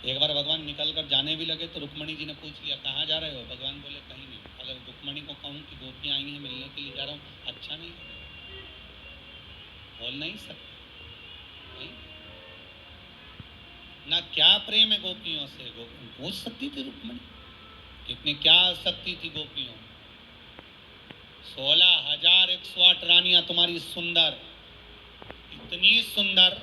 एक बार भगवान निकल कर जाने भी लगे तो रुक्मणी जी ने पूछ लिया कहाँ जा रहे हो? भगवान बोले कहीं नहीं। अगर रुक्मणी को कहूँ कि गोपियाँ आई हैं मिलने के लिए जा रहा हूँ, अच्छा नहीं बोल नहीं सकते नहीं? ना क्या प्रेम है गोपियों से, पूछ सकती थी रुक्मणी, इतनी क्या शक्ति थी गोपियों। 16,108 रानियां तुम्हारी सुंदर, इतनी सुंदर,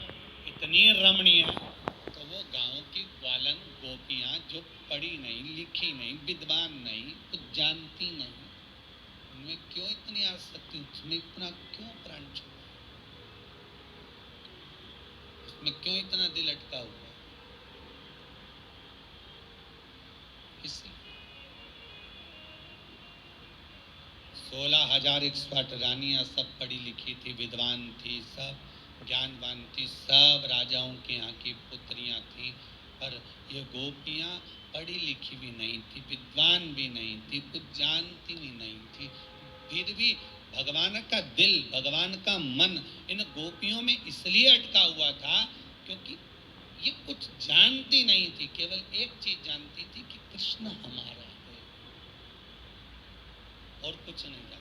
इतनी रमणीय, तो वो गांव की ग्वालन गोपियां जो पढ़ी नहीं, लिखी नहीं, विद्वान नहीं, कुछ जानती नहीं, उनमें क्यों इतनी आसक्ति, उसमें इतना क्यों प्राण छोड़ा, उसमें क्यों इतना दिल अटका हुआ? इसलिए 16,108 रानियां सब पढ़ी लिखी थी, विद्वान थी, सब ज्ञानवान थी, सब राजाओं के यहाँ की पुत्रियां थी, पर ये गोपियां पढ़ी लिखी भी नहीं थी, विद्वान भी नहीं थी, कुछ जानती भी नहीं थी, फिर भी भगवान का दिल, भगवान का मन इन गोपियों में इसलिए अटका हुआ था क्योंकि ये कुछ जानती नहीं थी, केवल एक चीज जानती थी कि कृष्ण हमारा है और कुछ नहीं जानता।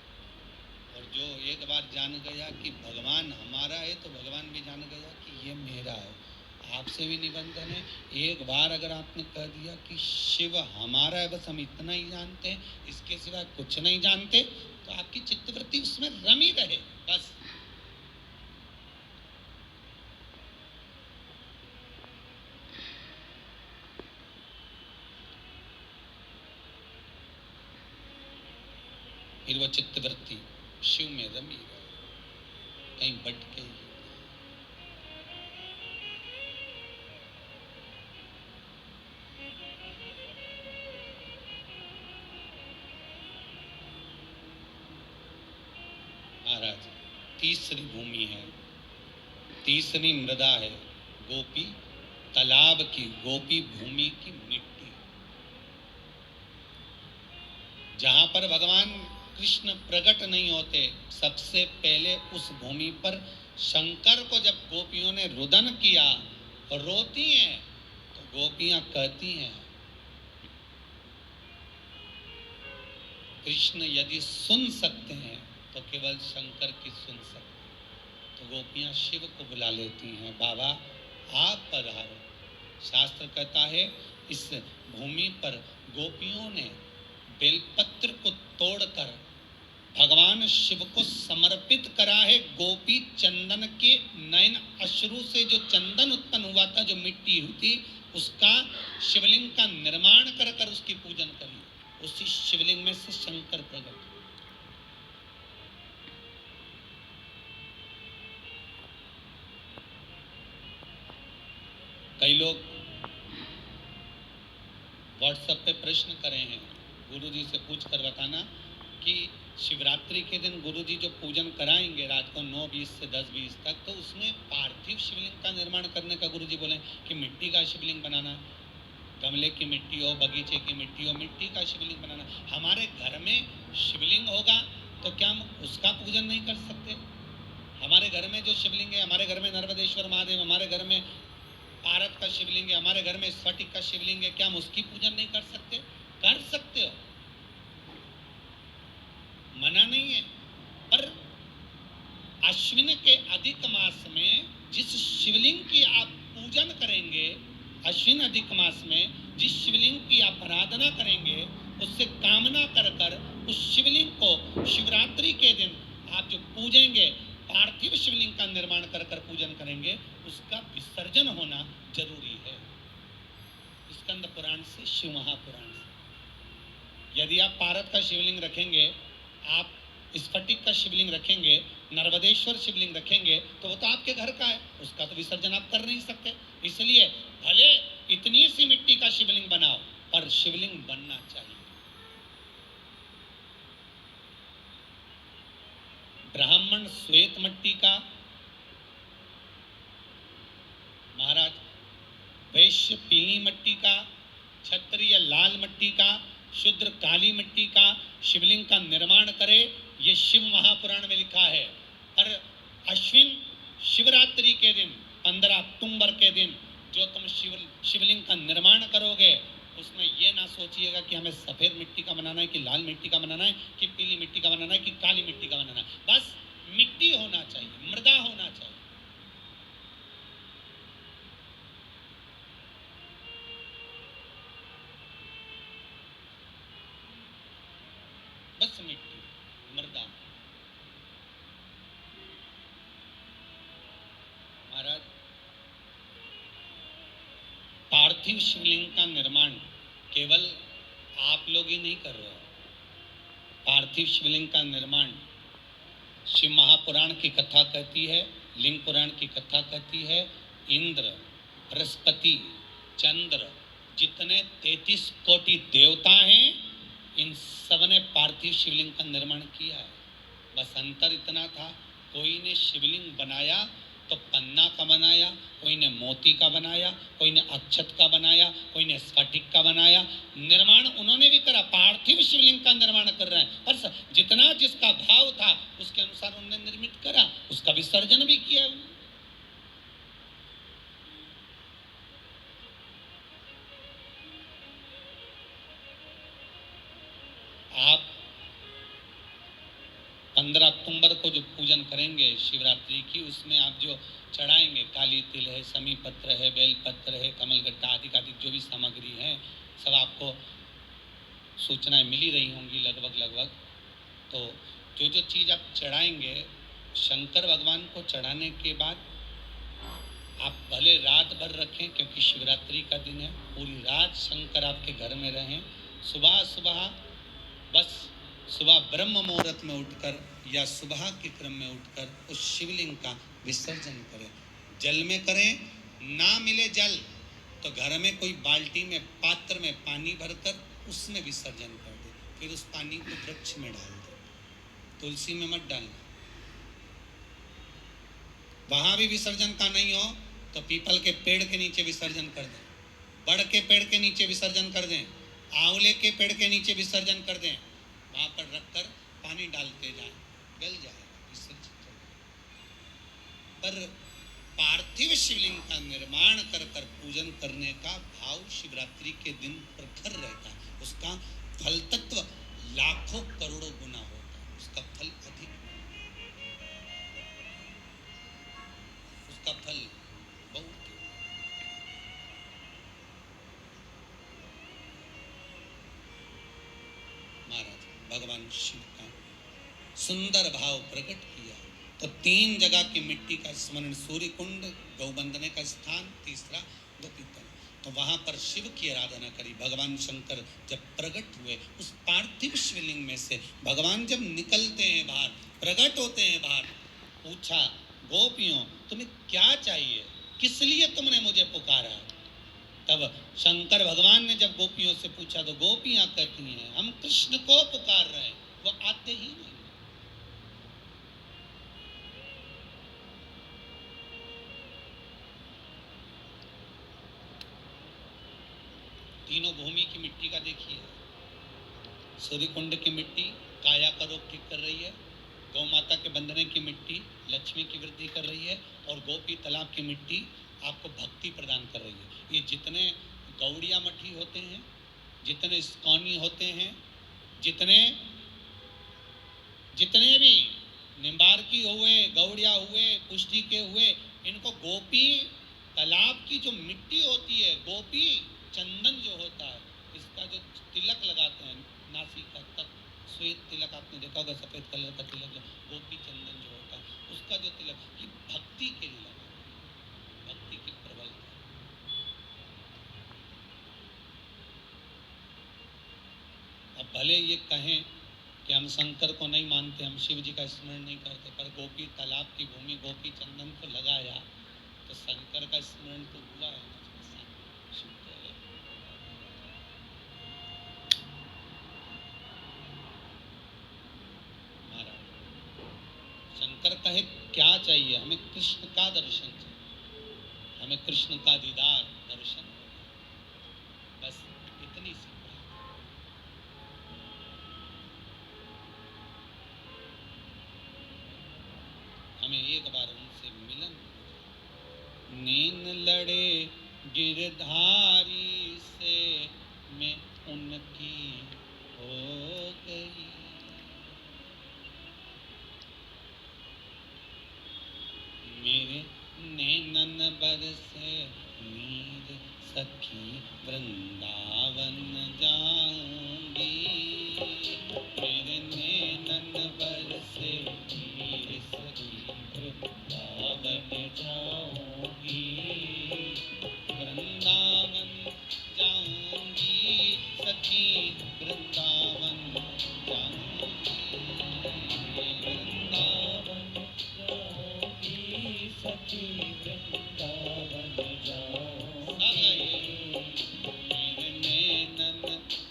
और जो एक बार जान गया कि भगवान हमारा है तो भगवान भी जान गया कि ये मेरा है। आपसे भी निबंधन है, एक बार अगर आपने कह दिया कि शिव हमारा है, बस हम इतना ही जानते हैं, इसके सिवा कुछ नहीं जानते, तो आपकी चित्तवृत्ति उसमें रमी रहे बस। फिर वो चित्तवृत्ति शिव में रमी रहे, कहीं भटके। महाराज तीसरी भूमि है, तीसरी मृदा है, गोपी तालाब की, गोपी भूमि की मिट्टी, जहां पर भगवान कृष्ण प्रकट नहीं होते। सबसे पहले उस भूमि पर शंकर को जब गोपियों ने रुदन किया, रोती हैं तो गोपियां कहती हैं कृष्ण यदि सुन सकते हैं तो केवल शंकर की सुन सकते हैं। तो गोपियां शिव को बुला लेती हैं, बाबा आप पधारो। शास्त्र कहता है इस भूमि पर गोपियों ने बेलपत्र को तोड़कर भगवान शिव को समर्पित करा है। गोपी चंदन के नयन अश्रु से जो चंदन उत्पन्न हुआ था, जो मिट्टी हुई थी, उसका शिवलिंग का निर्माण कर कर उसकी पूजन करी। उसी शिवलिंग में से शंकर प्रकट। कई लोग व्हाट्सएप पे प्रश्न करे हैं, गुरुजी से पूछ कर बताना कि शिवरात्रि के दिन गुरुजी जो पूजन कराएंगे रात को 9:20 से 10:20 तक, तो उसमें पार्थिव शिवलिंग का निर्माण करने का गुरुजी बोले कि मिट्टी का शिवलिंग बनाना, गमले की मिट्टी हो, बगीचे की मिट्टी हो, मिट्टी का शिवलिंग बनाना। हमारे घर में शिवलिंग होगा तो क्या हम उसका पूजन नहीं कर सकते? हमारे घर में जो शिवलिंग है, हमारे घर में नर्मदेश्वर महादेव, हमारे घर में पारद का शिवलिंग है, हमारे घर में स्फटिक का शिवलिंग है, क्या हम उसकी पूजन नहीं कर सकते? कर सकते हो, मना नहीं है। पर अश्विन के अधिक मास में जिस शिवलिंग की आप पूजन करेंगे, अश्विन अधिक मास में जिस शिवलिंग की आप आराधना करेंगे, उससे कामना कर कर उस शिवलिंग को शिवरात्रि के दिन आप जो पूजेंगे, पार्थिव शिवलिंग का निर्माण कर कर पूजन करेंगे, उसका विसर्जन होना जरूरी है। स्कंद पुराण से, शिव महापुराण से। यदि आप पारद का शिवलिंग रखेंगे, आप स्फटिक का शिवलिंग रखेंगे, नर्मदेश्वर शिवलिंग रखेंगे, तो वो तो आपके घर का है, उसका तो विसर्जन आप कर नहीं सकते। इसलिए भले इतनी सी मिट्टी का शिवलिंग बनाओ, पर शिवलिंग बनना चाहिए। ब्राह्मण श्वेत मिट्टी का, महाराज वैश्य पीली मिट्टी का, क्षत्रिय लाल मिट्टी का, शूद्र काली मिट्टी का शिवलिंग का निर्माण करे, ये शिव महापुराण में लिखा है। और अश्विन शिवरात्रि के दिन 15 अक्टूबर के दिन जो तुम शिवलिंग का निर्माण करोगे उसमें ये ना सोचिएगा कि हमें सफेद मिट्टी का बनाना है कि लाल मिट्टी का बनाना है कि पीली मिट्टी का बनाना है कि काली मिट्टी का बनाना है। बस मिट्टी होना चाहिए, मृदा होना चाहिए, बस मिट्टी, मृदा। महाराज, पार्थिव शिवलिंग का निर्माण केवल आप लोग ही नहीं कर रहे हो। पार्थिव शिवलिंग का निर्माण शिव महापुराण की कथा कहती है, लिंग पुराण की कथा कहती है, इंद्र, बृहस्पति, चंद्र, जितने 33 कोटि देवता हैं, इन सब ने पार्थिव शिवलिंग का निर्माण किया है। बस अंतर इतना था, कोई ने शिवलिंग बनाया तो पन्ना का बनाया, कोई ने मोती का बनाया, कोई ने अक्षत का बनाया, कोई ने स्फटिक का बनाया। निर्माण उन्होंने भी करा, पार्थिव शिवलिंग का निर्माण कर रहे हैं, पर जितना जिसका भाव था उसके अनुसार उन्होंने निर्मित करा, उसका विसर्जन भी किया। आप 15 अक्टूबर को जो पूजन करेंगे शिवरात्रि की, उसमें आप जो चढ़ाएंगे, काली तिल है, समी पत्र है, बेल पत्र है, कमलगट्टा आदि आदि जो भी सामग्री है, सब आपको सूचनाएं मिली रही होंगी लगभग। तो जो जो चीज़ आप चढ़ाएंगे, शंकर भगवान को चढ़ाने के बाद आप भले रात भर रखें, क्योंकि शिवरात्रि का दिन है, पूरी रात शंकर आपके घर में रहें। सुबह सुबह, बस सुबह ब्रह्म मुहूर्त में उठकर या सुबह के क्रम में उठकर उस शिवलिंग का विसर्जन करें। जल में करें, ना मिले जल तो घर में कोई बाल्टी में, पात्र में पानी भरकर उसमें विसर्जन कर दे, फिर उस पानी को वृक्ष में डाल दे, तुलसी में मत डालना। वहां भी विसर्जन का नहीं हो तो पीपल के पेड़ के नीचे विसर्जन कर दें, बड़ के पेड़ के नीचे विसर्जन कर दें, आंवले के पेड़ के नीचे विसर्जन कर दें, वहां पर रखकर पानी डालते जाएं, गल जाएगा, विसर्जित हो। पर पार्थिव शिवलिंग का निर्माण कर कर पूजन करने का भाव शिवरात्रि के दिन प्रखर रहता है, उसका फल तत्व लाखों करोड़ों गुना होता है, उसका फल अधिक, उसका फल बहुत। महाराज भगवान शिव का सुंदर भाव प्रकट किया तो 3 जगह की मिट्टी का स्मरण, सूर्य कुंड, गौबंदने का स्थान, तीसरा गोपीतल, तो वहां पर शिव की आराधना करी। भगवान शंकर जब प्रकट हुए उस पार्थिव शिवलिंग में से, भगवान जब निकलते हैं बाहर, प्रकट होते हैं बाहर, पूछा, गोपियों तुम्हें क्या चाहिए, किस लिए तुमने मुझे पुकारा? तब शंकर भगवान ने जब गोपियों से पूछा तो गोपियां कहती हैं, हम कृष्ण को पुकार रहे हैं, वो आते ही नहीं। तीनों भूमि की मिट्टी का देखिए, सूर्य कुंड की मिट्टी काया का रोग ठीक कर रही है, गौ माता के बंधने की मिट्टी लक्ष्मी की वृद्धि कर रही है, और गोपी तालाब की मिट्टी आपको भक्ति प्रदान कर रही है। ये जितने गौड़िया मठी होते हैं, जितने इस्कॉनी होते हैं, जितने जितने भी निम्बार्की हुए, गौड़िया हुए, पुष्टि के हुए, इनको गोपी तालाब की जो मिट्टी होती है, गोपी चंदन जो होता है, इसका जो तिलक लगाते हैं नासिका तक, श्वेत तिलक आपने देखा होगा, सफेद कलर का तिलक, जो गोपी चंदन जो होता है, उसका जो तिलक, ये भक्ति के लिए लगा, भक्ति की प्रबलता। अब भले ये कहें कि हम शंकर को नहीं मानते, हम शिव जी का स्मरण नहीं करते, पर गोपी तालाब की भूमि गोपी चंदन को लगाया तो शंकर का स्मरण तो हुआ है। शंकर कहे क्या चाहिए, हमें कृष्ण का दर्शन चाहिए, हमें कृष्ण का दीदार दर्शन, बस इतनी सी बात। हमें एक बार उनसे मिलन, नीन लड़े गिरधारी से मैं उनकी हो गई। मेरे नैनन बरसे नीर सखी वृंदावन जाऊंगी। मेरे नैनन बरसे नीर सखी वृंदावन जाऊंगी। वृंदावन जाऊंगी सखी वृंदावन जाऊंगी। वृंदावन जाऊंगी सखी वृंदावन जाऊंगी। मेरे नैनन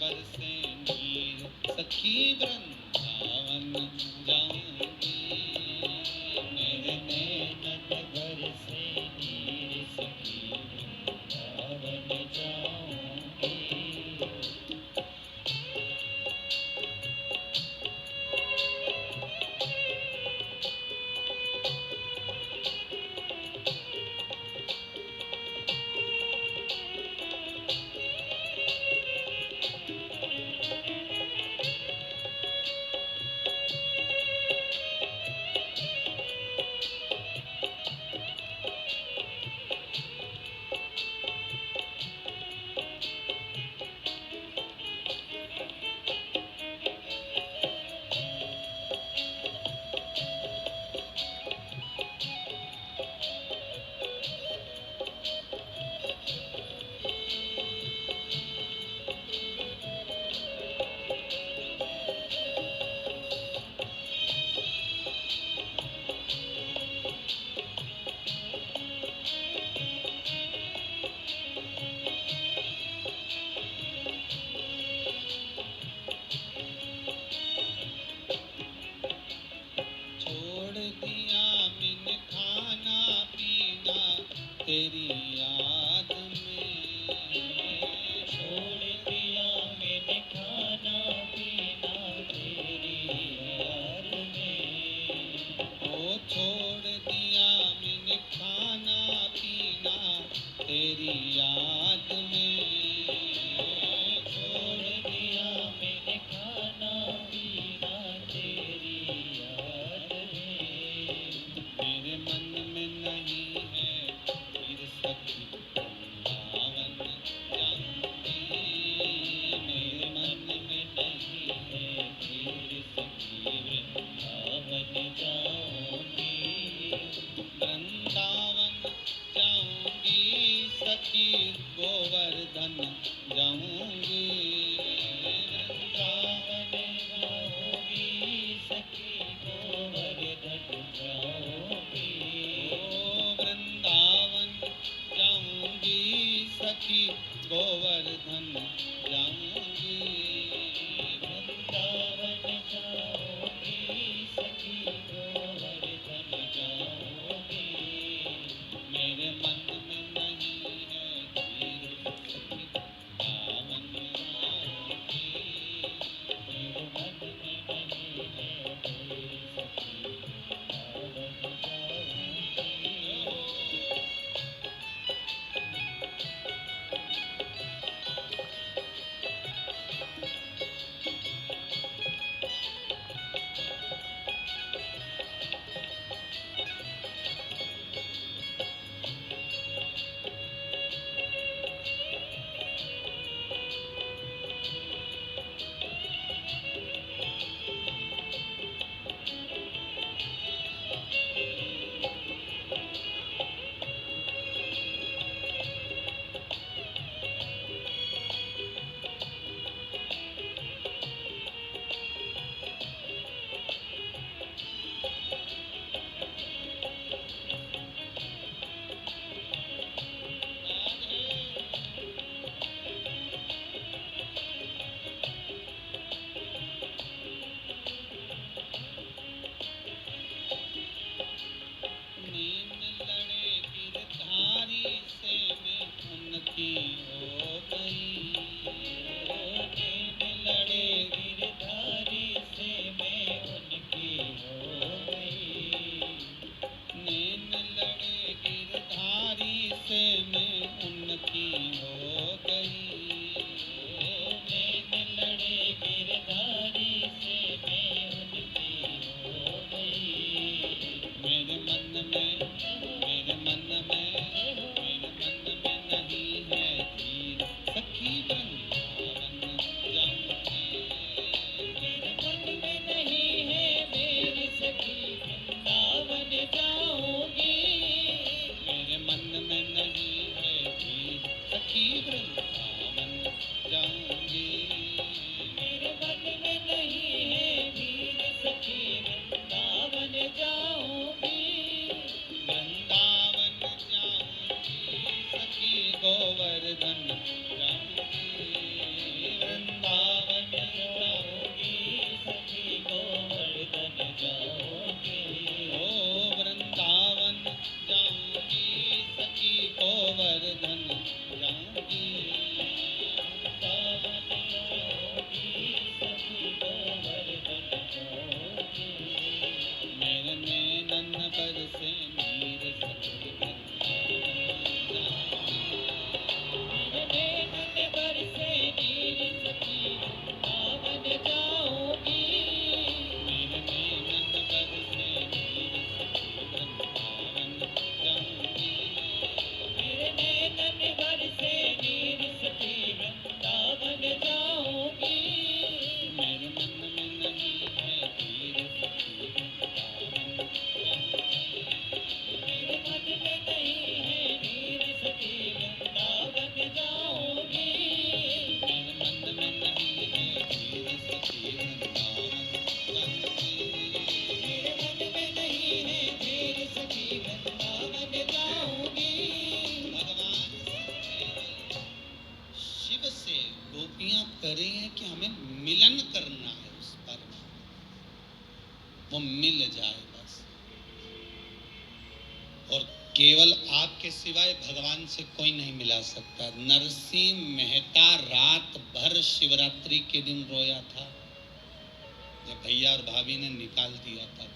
बरसे नीर सखी वृंदावन जाऊंगी। मेरे नैनन बरसे नीर सखी वृंदावन जाऊंगी। छोड़ दिया मैंने खाना पीना तेरी याद में। छोड़ दिया मैंने खाना पीना तेरी याद में। ओ छोड़ दिया मैंने खाना पीना तेरी याद में। छोड़ दिया मैंने खाना पीना तेरी याद में। मेरे मन में नहीं है फिर गोवर्धन जाऊंगी, मेरे नैनन बरसे नीर सखी वृंदावन जाऊंगी, मेरे नैनन बरसे नीर सखी वृंदावन जाऊंगी, मेरे नैनन बरसे नीर सखी वृंदावन जाऊंगी, मेरे मन में नहीं है धीर सखी वृंदावन जाऊंगी, मेरे मन में नहीं है धीर सखी वृंदावन जाऊंगी, मेरे मन में नहीं है धीर सखी वृंदावन जाऊंगी, मेरे मन में नहीं है धीर सखी वृंदावन जाऊंगी। भगवान शिव से गोपियां कह रही हैं कि हमें मिलन करना है उस पर, वो मिल जाए बस, और केवल आपके सिवाय भगवान से कोई नहीं मिला सकता। नरसिंह मेहता रात भर शिवरात्रि के दिन रोया था जब भैया और भाभी ने निकाल दिया था।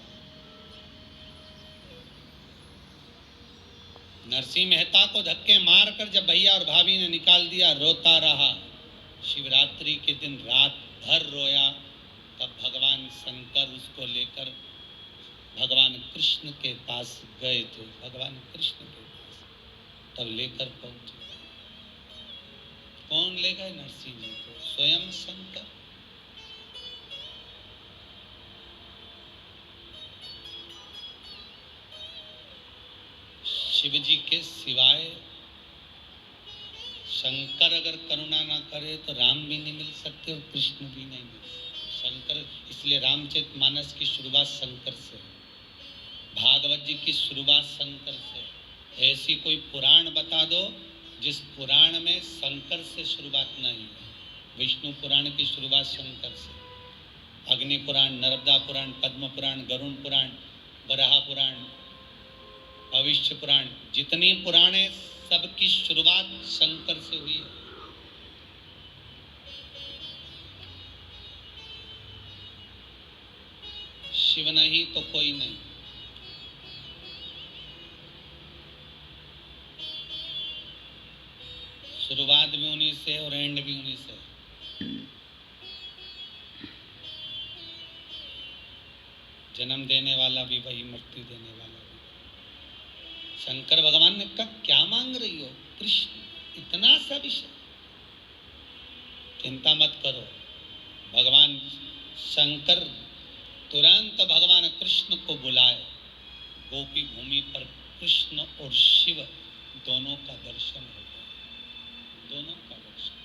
नरसिंह मेहता को धक्के मारकर जब भैया और भाभी ने निकाल दिया, रोता रहा। शिवरात्रि के दिन रात भर रोया। तब भगवान शंकर उसको लेकर भगवान कृष्ण के पास गए थे। भगवान कृष्ण के पास तब लेकर पहुंचे। कौन ले गए नरसिंह जी को? स्वयं शंकर। शिव जी के सिवाय शंकर अगर करुणा ना करे तो राम भी नहीं मिल सकते और कृष्ण भी नहीं मिल सकते। शंकर, इसलिए रामचरितमानस की शुरुआत शंकर से, भागवत जी की शुरुआत शंकर से। ऐसी कोई पुराण बता दो जिस पुराण में शंकर से शुरुआत नहीं है। विष्णु पुराण की शुरुआत शंकर से, अग्नि पुराण, नर्मदा पुराण, पद्म पुराण, गरुण पुराण, वराह पुराण, भविष्य पुराण, जितनी पुराणे सबकी शुरुआत शंकर से हुई है। शिव नहीं तो कोई नहीं। शुरुआत भी उन्हीं से और एंड भी उन्हीं से। जन्म देने वाला भी वही, मृत्यु देने वाला भी। शंकर भगवान ने कहा क्या मांग रही हो कृष्ण, इतना सा विषय, चिंता मत करो। भगवान शंकर तुरंत भगवान कृष्ण को बुलाए। गोपी भूमि पर कृष्ण और शिव दोनों का दर्शन हो गया, दोनों का दर्शन।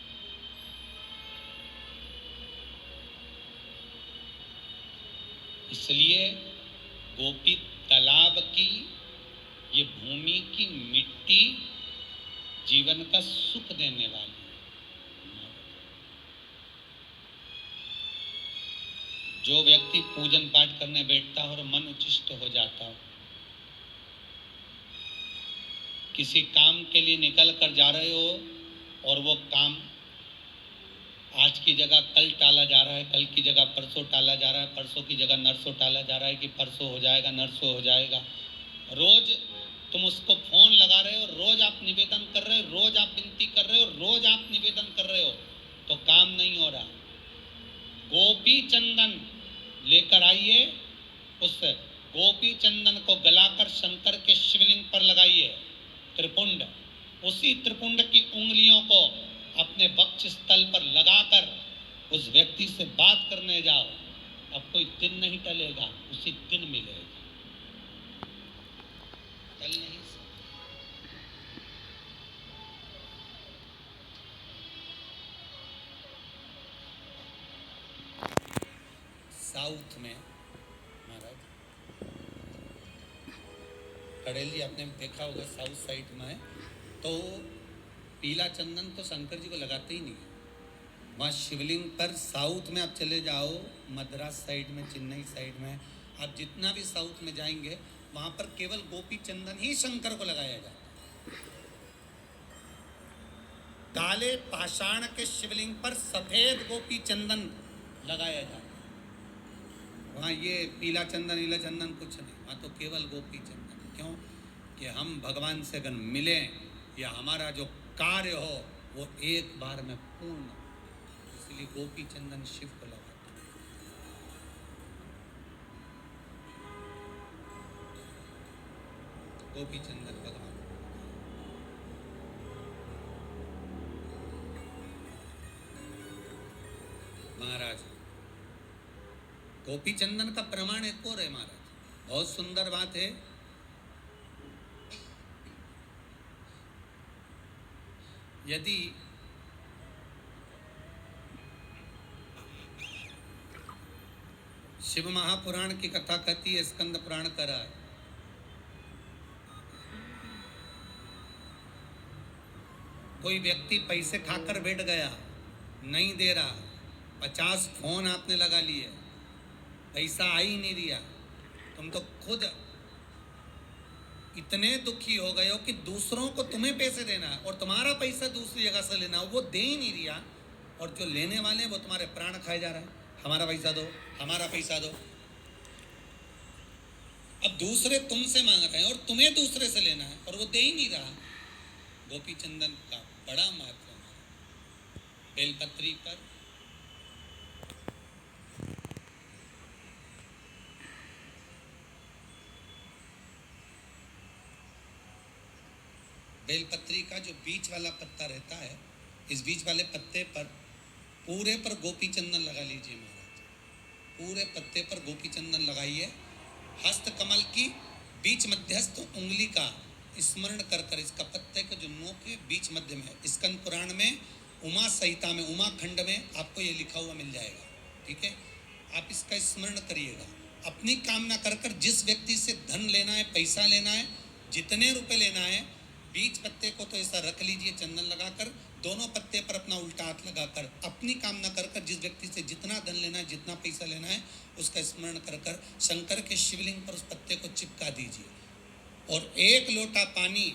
इसलिए गोपी तालाब की ये भूमि की मिट्टी जीवन का सुख देने वाली है। जो व्यक्ति पूजन पाठ करने बैठता हो और मन उच्छिष्ट हो जाता हो, किसी काम के लिए निकल कर जा रहे हो और वो काम आज की जगह कल टाला जा रहा है, कल की जगह परसों टाला जा रहा है, परसों की जगह नरसों टाला जा रहा है कि परसों हो जाएगा, नरसों हो जाएगा। रोज तुम उसको फोन लगा रहे हो, रोज आप निवेदन कर रहे हो, रोज आप विनती कर रहे हो, रोज आप निवेदन कर रहे हो, तो काम नहीं हो रहा। गोपी चंदन लेकर आइए, उस गोपी चंदन को गलाकर शंकर के शिवलिंग पर लगाइए, त्रिपुंड। उसी त्रिपुंड की उंगलियों को अपने वक्ष स्थल पर लगाकर उस व्यक्ति से बात करने जाओ। अब कोई दिन नहीं टलेगा, उसी दिन मिलेगा, टल नहीं। साउथ में महाराज कड़ेली आपने देखा होगा, साउथ साइड में तो पीला चंदन तो शंकर जी को लगाते ही नहीं। वहाँ शिवलिंग पर साउथ में आप चले जाओ, मद्रास साइड में, चेन्नई साइड में, आप जितना भी साउथ में जाएंगे वहाँ पर केवल गोपी चंदन ही शंकर को लगाया जाता है। काले पाषाण के शिवलिंग पर सफेद गोपी चंदन लगाया जाता है। वहाँ ये पीला चंदन नीला चंदन कुछ नहीं, वहाँ तो केवल गोपी चंदन। क्यों? कि हम भगवान से अगर मिलें या हमारा जो कार्य हो वो एक बार में पूर्ण, इसलिए गोपी चंदन शिव को लगाते हैं। गोपी चंदन भगवान। महाराज गोपी चंदन का प्रमाण एक और है महाराज, बहुत सुंदर बात है। यदि शिव महापुराण की कथा कहती है, स्कंद पुराण करा है, कोई व्यक्ति पैसे खाकर बैठ गया, नहीं दे रहा, 50 फोन आपने लगा लिए, पैसा आ ही नहीं रहा, तुम तो खुद इतने दुखी हो गए हो कि दूसरों को तुम्हें पैसे देना है और तुम्हारा पैसा दूसरी जगह से लेना, वो दे ही नहीं रहा, और जो लेने वाले हैं वो तुम्हारे प्राण खाए जा रहा है, हमारा पैसा दो, हमारा पैसा दो। अब दूसरे तुमसे मांग रहे हैं और तुम्हें दूसरे से लेना है और वो दे ही नहीं रहा। गोपी चंदन का बड़ा महत्व है। बेलपत्री पर बेलपत्री का जो बीच वाला पत्ता रहता है, इस बीच वाले पत्ते पर पूरे पर गोपी चंदन लगा लीजिए महाराज, पूरे पत्ते पर गोपी चंदन लगाइए। हस्त कमल की बीच मध्यस्थ उंगली का स्मरण कर कर, इसका पत्ते के जो नोक के बीच मध्य में, स्कंद पुराण में उमा संहिता में, उमा खंड में आपको ये लिखा हुआ मिल जाएगा। ठीक है, आप इसका स्मरण करिएगा। अपनी कामना कर कर जिस व्यक्ति से धन लेना है, पैसा लेना है, जितने रुपए लेना है, बीच पत्ते को तो ऐसा रख लीजिए चंदन लगाकर, दोनों पत्ते पर अपना उल्टा हाथ लगाकर अपनी कामना कर कर जिस व्यक्ति से जितना धन लेना है, जितना पैसा लेना है, उसका स्मरण कर कर शंकर के शिवलिंग पर उस पत्ते को चिपका दीजिए और 1 लोटा पानी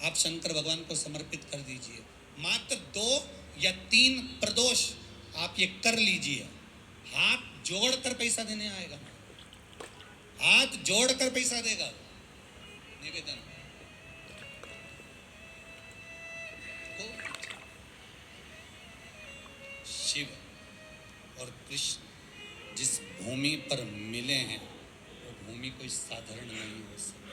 आप शंकर भगवान को समर्पित कर दीजिए। मात्र 2 या 3 प्रदोष आप ये कर लीजिए। हाथ जोड़कर पैसा देने आएगा, हाथ जोड़कर पैसा देगा। निवेदन शिव और कृष्ण जिस भूमि पर मिले हैं वो भूमि कोई साधारण नहीं हो सकती।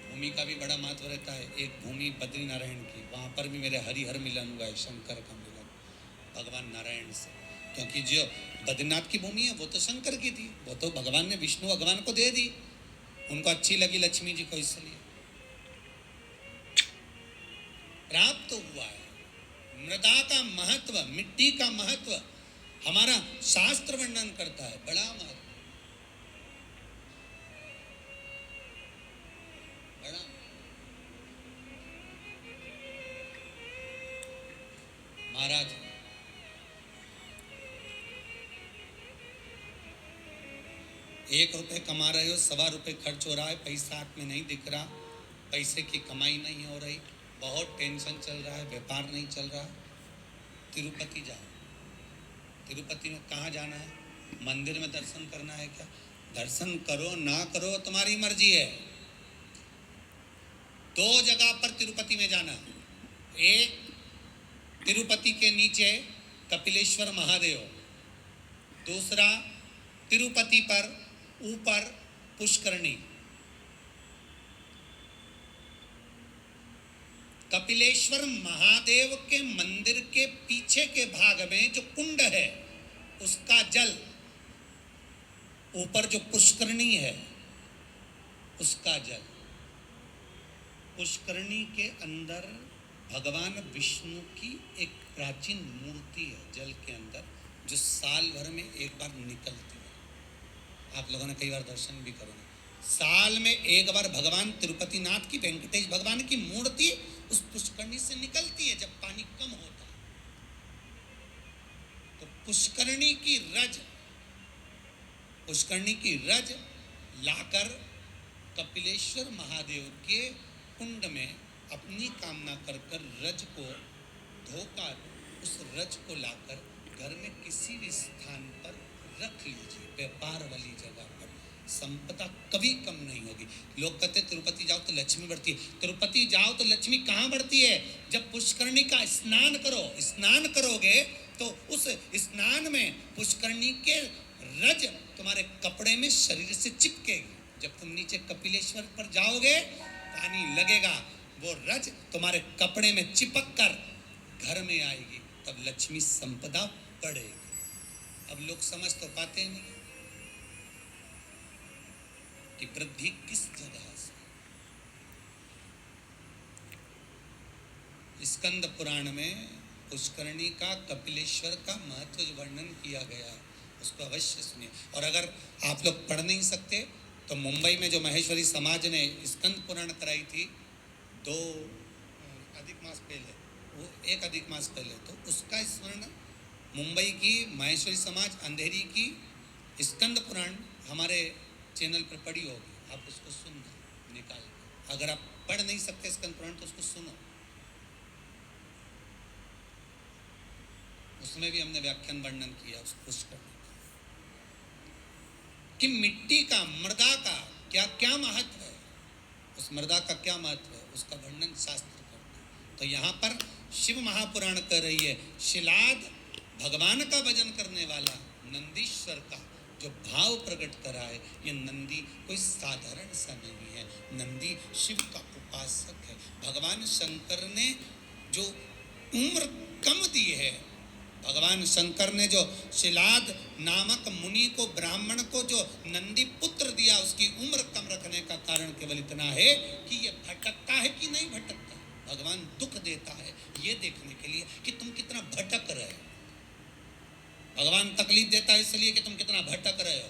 भूमि का भी बड़ा महत्व रहता है। एक भूमि बद्री नारायण की, वहाँ पर भी मेरे हरिहर मिलन हुआ है, शंकर का मिलन भगवान नारायण से, क्योंकि जो बद्रीनाथ की भूमि है वो तो शंकर की थी, वो तो भगवान ने विष्णु भगवान को दे दी, उनको अच्छी लगी लक्ष्मी जी को, इसलिए प्राप्त तो हुआ है। मृदा का महत्व, मिट्टी का महत्व हमारा शास्त्र वर्णन करता है, बड़ा महत्व, बड़ा। महाराज 1 रुपए कमा रहे हो, 1.25 रुपए खर्च हो रहा है, पैसा हाथ में नहीं दिख रहा, पैसे की कमाई नहीं हो रही, बहुत टेंशन चल रहा है, व्यापार नहीं चल रहा, तिरुपति जाओ। तिरुपति में कहाँ जाना है? मंदिर में दर्शन करना है क्या? दर्शन करो ना करो तुम्हारी मर्जी है। 2 जगह पर तिरुपति में जाना, एक तिरुपति के नीचे कपिलेश्वर महादेव, दूसरा तिरुपति पर ऊपर पुष्करणी। कपिलेश्वर महादेव के मंदिर के पीछे के भाग में जो कुंड है उसका जल, ऊपर जो पुष्करणी है उसका जल, पुष्करणी के अंदर भगवान विष्णु की एक प्राचीन मूर्ति है जल के अंदर, जो साल भर में एक बार निकलती है। आप लोगों ने कई बार दर्शन भी करोगे, साल में एक बार भगवान तिरुपति नाथ की, वेंकटेश भगवान की मूर्ति उस पुष्करणी से निकलती है जब पानी कम होता है। तो पुष्करणी की रज लाकर कपिलेश्वर महादेव के कुंड में अपनी कामना कर कर रज को धोकर उस रज को लाकर घर में किसी भी स्थान पर रख लीजिए, व्यापार वाली जगह पर, संपदा कभी कम नहीं होगी। लोग कहते तिरुपति जाओ तो लक्ष्मी बढ़ती है, तिरुपति जाओ तो लक्ष्मी कहाँ बढ़ती है? जब पुष्करणी का स्नान करो, स्नान करोगे तो उस स्नान में पुष्करणी के रज तुम्हारे कपड़े में शरीर से चिपकेगी। जब तुम नीचे कपिलेश्वर पर जाओगे, पानी लगेगा, वो रज तुम्हारे कपड़े में चिपक कर घर में आएगी, तब लक्ष्मी संपदा बढ़ेगी। अब लोग समझ तो पाते नहीं कि वृद्धि किस जगह से। स्कंद पुराण में पुष्करणी का, कपिलेश्वर का महत्व जो वर्णन किया गया है उसको अवश्य सुनिए। और अगर आप लोग पढ़ नहीं सकते तो मुंबई में जो महेश्वरी समाज ने स्कंद पुराण कराई थी 2 अधिक मास पहले, वो 1 अधिक मास पहले, तो उसका स्मरण मुंबई की महेश्वरी समाज अंधेरी की स्कंद पुराण हमारे चैनल पर पड़ी होगी, आप उसको सुनना निकाल। अगर आप पढ़ नहीं सकते स्कंद पुराण तो उसको सुनो, उसमें भी हमने व्याख्यान वर्णन किया उसको कि मिट्टी का, मृदा का क्या क्या महत्व है, उस मृदा का क्या महत्व है, उसका वर्णन शास्त्र करते हैं। तो यहाँ पर शिव महापुराण कर रही है, शिलाद भगवान का भजन करने वाला नंदीश्वर का जो भाव प्रकट करा है, ये नंदी कोई साधारण सा नहीं है, नंदी शिव का उपासक है। भगवान शंकर ने जो उम्र कम दी है, भगवान शंकर ने जो शिलाद नामक मुनि को, ब्राह्मण को जो नंदी पुत्र दिया, उसकी उम्र कम रखने का कारण केवल इतना है कि ये भटकता है कि नहीं भटकता। भगवान दुख देता है ये देखने के लिए कि तुम कितना भटक रहे हो। भगवान तकलीफ देता है इसलिए कि तुम कितना भटक रहे हो।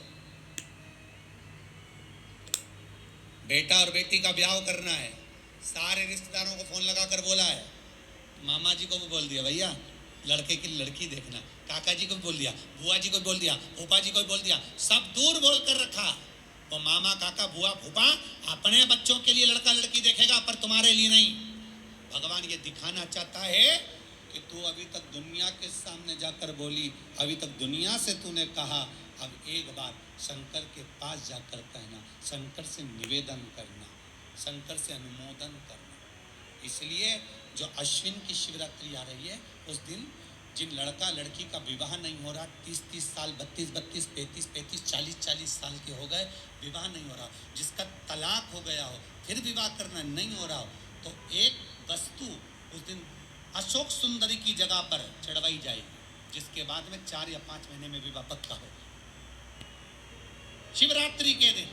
बेटा और बेटी का ब्याह करना है, सारे रिश्तेदारों को फोन लगाकर बोला है, मामा जी को भी बोल दिया भैया लड़के की लड़की देखना, काका जी को भी बोल दिया, बुआ जी को भी बोल दिया, फूफा जी को भी बोल दिया, सब दूर बोल कर रखा। वो मामा, काका, बुआ, फूफा अपने बच्चों के लिए लड़का लड़की देखेगा पर तुम्हारे लिए नहीं। भगवान ये दिखाना चाहता है कि तू अभी तक दुनिया के सामने जाकर बोली, अभी तक दुनिया से तूने कहा, अब एक बार शंकर के पास जाकर कहना, शंकर से निवेदन करना, शंकर से अनुमोदन करना। इसलिए जो अश्विन की शिवरात्रि आ रही है, उस दिन जिन लड़का लड़की का विवाह नहीं हो रहा, 30-30 साल, 32-32, 35-35, 40-40 साल के हो गए, विवाह नहीं हो रहा, जिसका तलाक हो गया हो फिर विवाह करना नहीं हो रहा हो, तो एक वस्तु उस दिन अशोक सुंदरी की जगह पर चढ़वाई जाएगी, जिसके बाद में 4 या 5 महीने में विवाह पक्का हो। शिवरात्रि के दिन